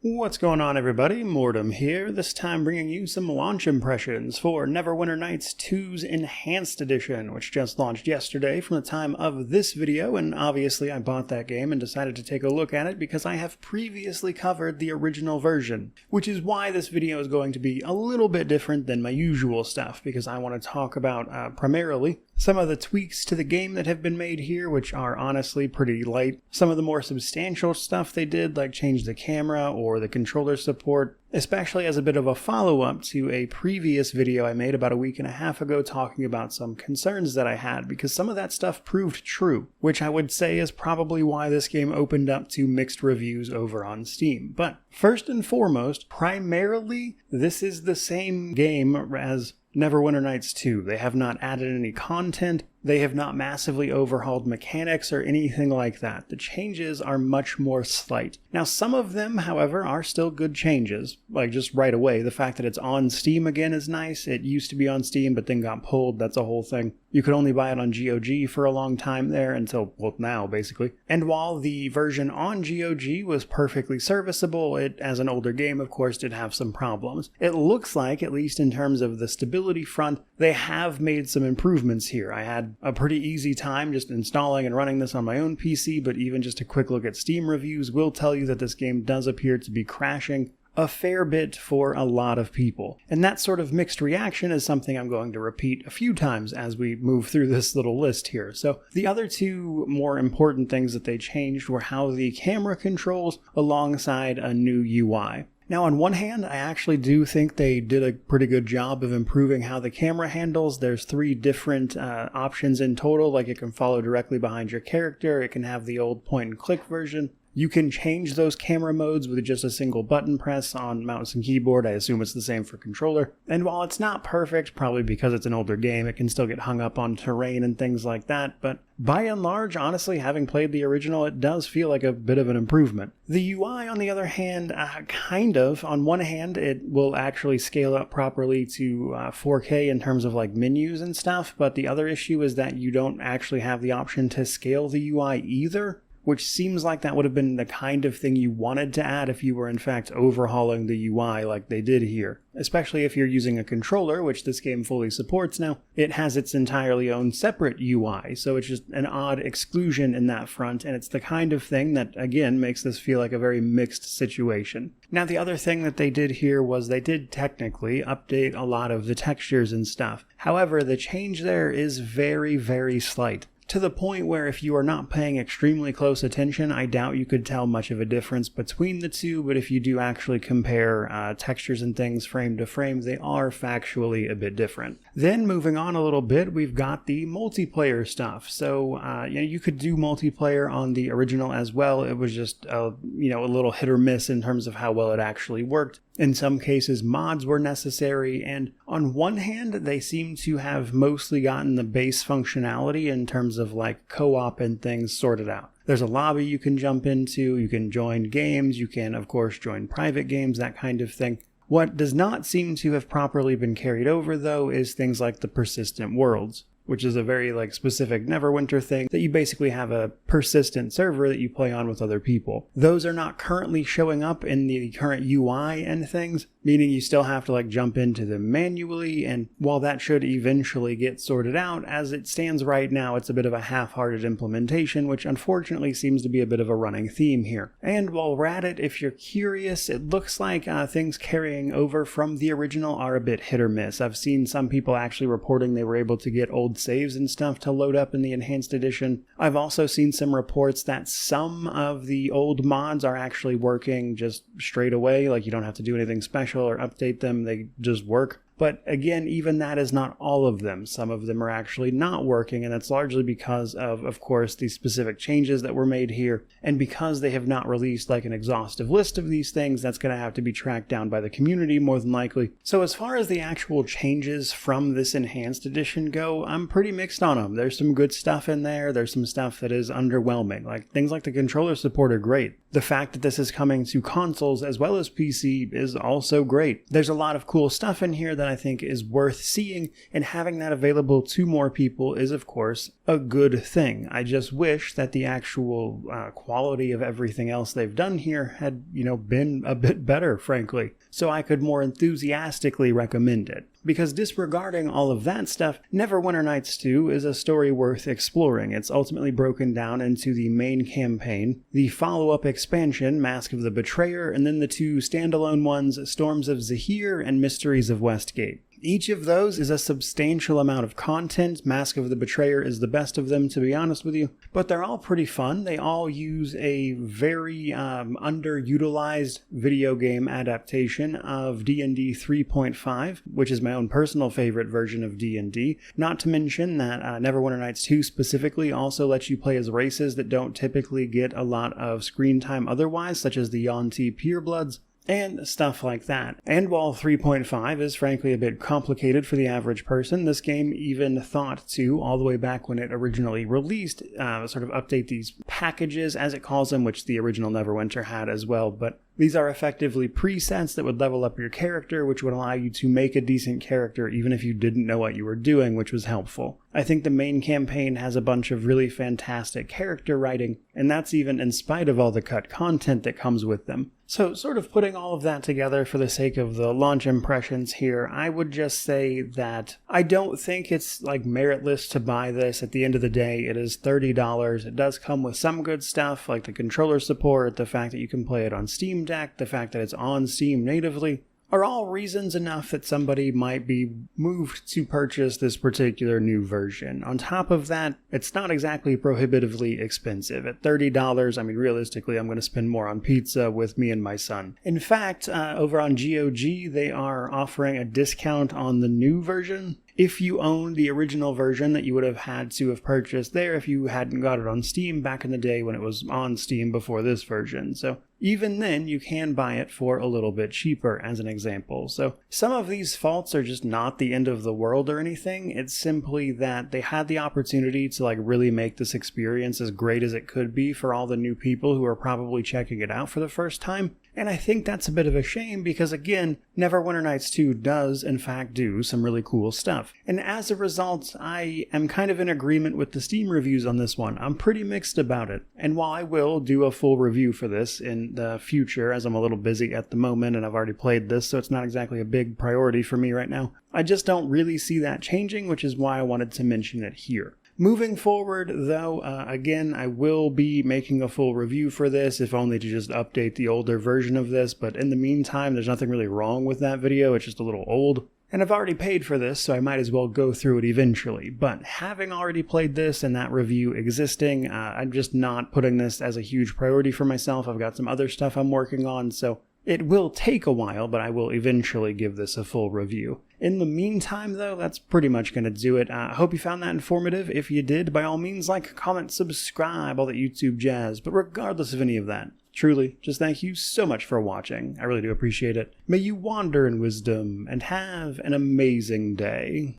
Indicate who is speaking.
Speaker 1: What's going on, everybody? Mortem here, this time bringing you some launch impressions for Neverwinter Nights 2's Enhanced Edition, which just launched yesterday from the time of this video, and obviously I bought that game and decided to take a look at it because I have previously covered the original version, which is why this video is going to be a little bit different than my usual stuff, because I want to talk about primarily some of the tweaks to the game that have been made here, which are honestly pretty light. Some of the more substantial stuff they did, like change the camera or the controller support, especially as a bit of a follow-up to a previous video I made about a week and a half ago talking about some concerns that I had, because some of that stuff proved true, which I would say is probably why this game opened up to mixed reviews over on Steam. But first and foremost, primarily, this is the same game as Neverwinter Nights 2. They have not added any content, they have not massively overhauled mechanics or anything like that. The changes are much more slight. Now, some of them, however, are still good changes. Like, just right away, the fact that it's on Steam again is nice. It used to be on Steam, but then got pulled. That's a whole thing. You could only buy it on GOG for a long time there, until, well, now, basically. And while the version on GOG was perfectly serviceable, it, as an older game, of course, did have some problems. It looks like, at least in terms of the stability front, they have made some improvements here. I had a pretty easy time just installing and running this on my own PC, but even just a quick look at Steam reviews will tell you that this game does appear to be crashing a fair bit for a lot of people. And that sort of mixed reaction is something I'm going to repeat a few times as we move through this little list here. So the other two more important things that they changed were how the camera controls alongside a new UI. Now, on one hand, I actually do think they did a pretty good job of improving how the camera handles. There's 3 different options in total, like it can follow directly behind your character, it can have the old point-and-click version. You can change those camera modes with just a single button press on mouse and keyboard. I assume it's the same for controller. And while it's not perfect, probably because it's an older game, it can still get hung up on terrain and things like that, but by and large, honestly, having played the original, it does feel like a bit of an improvement. The UI, on the other hand, kind of. On one hand, it will actually scale up properly to 4K in terms of like menus and stuff, but the other issue is that you don't actually have the option to scale the UI either, which seems like that would have been the kind of thing you wanted to add if you were in fact overhauling the UI like they did here. Especially if you're using a controller, which this game fully supports now. It has its entirely own separate UI, so it's just an odd exclusion in that front, and it's the kind of thing that, again, makes this feel like a very mixed situation. Now, the other thing that they did here was they did technically update a lot of the textures and stuff. However, the change there is very, very slight. To the point where if you are not paying extremely close attention, I doubt you could tell much of a difference between the two, but if you do actually compare textures and things frame to frame, they are factually a bit different. Then moving on a little bit, we've got the multiplayer stuff. So you could do multiplayer on the original as well. It was just a little hit or miss in terms of how well it actually worked. In some cases, mods were necessary, and on one hand, they seem to have mostly gotten the base functionality in terms of like co-op and things sorted out. There's a lobby you can jump into, you can join games, you can, of course, join private games, that kind of thing. What does not seem to have properly been carried over, though, is things like the persistent worlds, which is a very specific Neverwinter thing, that you basically have a persistent server that you play on with other people. Those are not currently showing up in the current UI and things, meaning you still have to jump into them manually, and while that should eventually get sorted out, as it stands right now, it's a bit of a half-hearted implementation, which unfortunately seems to be a bit of a running theme here. And while we're at it, if you're curious, it looks like things carrying over from the original are a bit hit or miss. I've seen some people actually reporting they were able to get old saves and stuff to load up in the Enhanced Edition. I've also seen some reports that some of the old mods are actually working just straight away, like you don't have to do anything special or update them, they just work. But again, even that is not all of them. Some of them are actually not working, and that's largely because of course, the specific changes that were made here. And because they have not released an exhaustive list of these things, that's going to have to be tracked down by the community more than likely. So as far as the actual changes from this Enhanced Edition go, I'm pretty mixed on them. There's some good stuff in there. There's some stuff that is underwhelming. Things like the controller support are great. The fact that this is coming to consoles as well as PC is also great. There's a lot of cool stuff in here that I think is worth seeing, and having that available to more people is, of course, a good thing. I just wish that the actual quality of everything else they've done here had, been a bit better, frankly, so I could more enthusiastically recommend it. Because disregarding all of that stuff, Neverwinter Nights 2 is a story worth exploring. It's ultimately broken down into the main campaign, the follow-up expansion, Mask of the Betrayer, and then the two standalone ones, Storms of Zahir and Mysteries of Westgate. Each of those is a substantial amount of content. Mask of the Betrayer is the best of them, to be honest with you, but they're all pretty fun. They all use a very underutilized video game adaptation of D&D 3.5, which is my own personal favorite version of D&D. Not to mention that Neverwinter Nights 2 specifically also lets you play as races that don't typically get a lot of screen time otherwise, such as the Yuan-Ti Purebloods, and stuff like that. And while 3.5 is frankly a bit complicated for the average person, this game even thought to, all the way back when it originally released, sort of update these packages, as it calls them, which the original Neverwinter had as well, but these are effectively presets that would level up your character, which would allow you to make a decent character even if you didn't know what you were doing, which was helpful. I think the main campaign has a bunch of really fantastic character writing, and that's even in spite of all the cut content that comes with them. So, sort of putting all of that together for the sake of the launch impressions here, I would just say that I don't think it's meritless to buy this. At the end of the day, it is $30. It does come with some good stuff, like the controller support, the fact that you can play it on Steam Deck, the fact that it's on Steam natively, are all reasons enough that somebody might be moved to purchase this particular new version. On top of that, it's not exactly prohibitively expensive. At $30, I mean, realistically, I'm going to spend more on pizza with me and my son. In fact, over on GOG, they are offering a discount on the new version. If you own the original version that you would have had to have purchased there if you hadn't got it on Steam back in the day when it was on Steam before this version. So even then, you can buy it for a little bit cheaper, as an example. So some of these faults are just not the end of the world or anything. It's simply that they had the opportunity to really make this experience as great as it could be for all the new people who are probably checking it out for the first time. And I think that's a bit of a shame because, again, Neverwinter Nights 2 does, in fact, do some really cool stuff. And as a result, I am kind of in agreement with the Steam reviews on this one. I'm pretty mixed about it. And while I will do a full review for this in the future, as I'm a little busy at the moment and I've already played this, so it's not exactly a big priority for me right now, I just don't really see that changing, which is why I wanted to mention it here. Moving forward, though, again, I will be making a full review for this, if only to just update the older version of this, but in the meantime, there's nothing really wrong with that video, it's just a little old. And I've already paid for this, so I might as well go through it eventually. But having already played this and that review existing, I'm just not putting this as a huge priority for myself. I've got some other stuff I'm working on, so it will take a while, but I will eventually give this a full review. In the meantime, though, that's pretty much going to do it. I hope you found that informative. If you did, by all means, like, comment, subscribe, all that YouTube jazz. But regardless of any of that, truly, just thank you so much for watching. I really do appreciate it. May you wander in wisdom and have an amazing day.